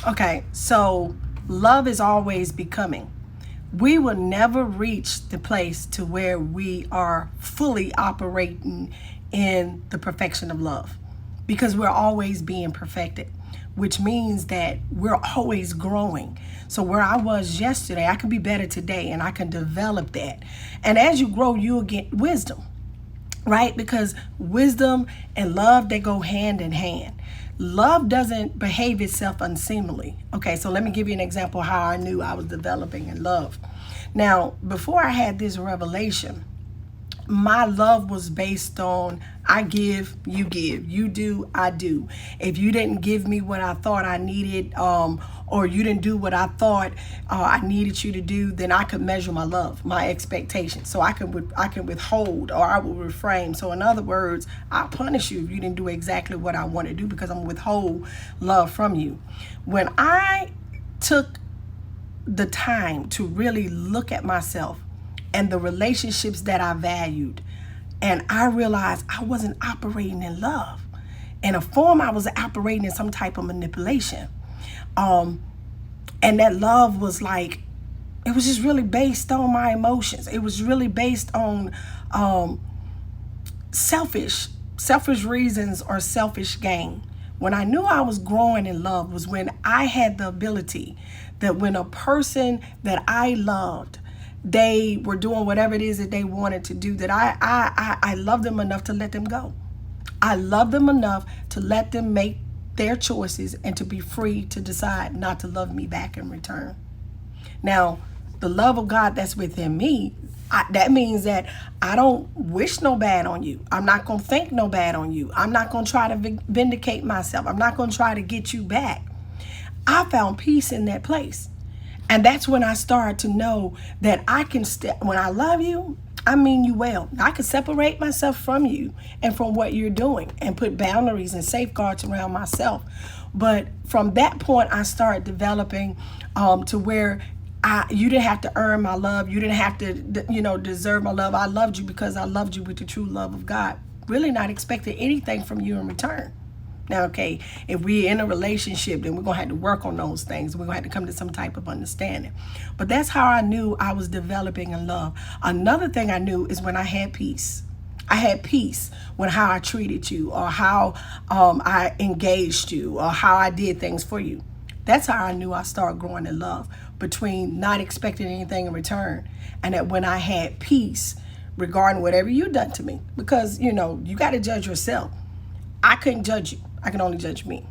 Okay, so love is always becoming. We will never reach the place to where we are fully operating in the perfection of love because we're always being perfected, which means that we're always growing. So where I was yesterday, I can be better today and I can develop that. And as you grow, you'll get wisdom, right? Because wisdom and love, they go hand in hand. Love doesn't behave itself unseemly. Okay, so let me give you an example how I knew I was developing in love. Now, before I had this revelation, my love was based on I give, you do, I do. If you didn't give me what I thought I needed, or you didn't do what I thought I needed you to do, then I could measure my love, my expectations. So I can withhold, or I will refrain. So in other words, I'll punish you if you didn't do exactly what I want to do because I'm gonna withhold love from you. When I took the time to really look at myself and the relationships that I valued, and I realized I wasn't operating in love. In a form, I was operating in some type of manipulation. And that love was like, it was just really based on my emotions. It was really based on selfish reasons or selfish gain. When I knew I was growing in love was when I had the ability that when a person that I loved, they were doing whatever it is that they wanted to do, that I love them enough to let them go. I love them enough to let them make their choices and to be free to decide not to love me back in return. Now, the love of God that's within me, that means that I don't wish no bad on you. I'm not going to think no bad on you. I'm not going to try to vindicate myself. I'm not going to try to get you back. I found peace in that place. And that's when I started to know that I can when I love you, I mean you well. I can separate myself from you and from what you're doing and put boundaries and safeguards around myself. But from that point, I started developing to where you didn't have to earn my love. You didn't have to, deserve my love. I loved you because I loved you with the true love of God. Really not expecting anything from you in return. Now, okay, if we're in a relationship, then we're going to have to work on those things. We're going to have to come to some type of understanding. But that's how I knew I was developing in love. Another thing I knew is when I had peace. I had peace when how I treated you or how I engaged you or how I did things for you. That's how I knew I started growing in love, between not expecting anything in return and that when I had peace regarding whatever you done to me. Because, you got to judge yourself. I couldn't judge you. I can only judge me.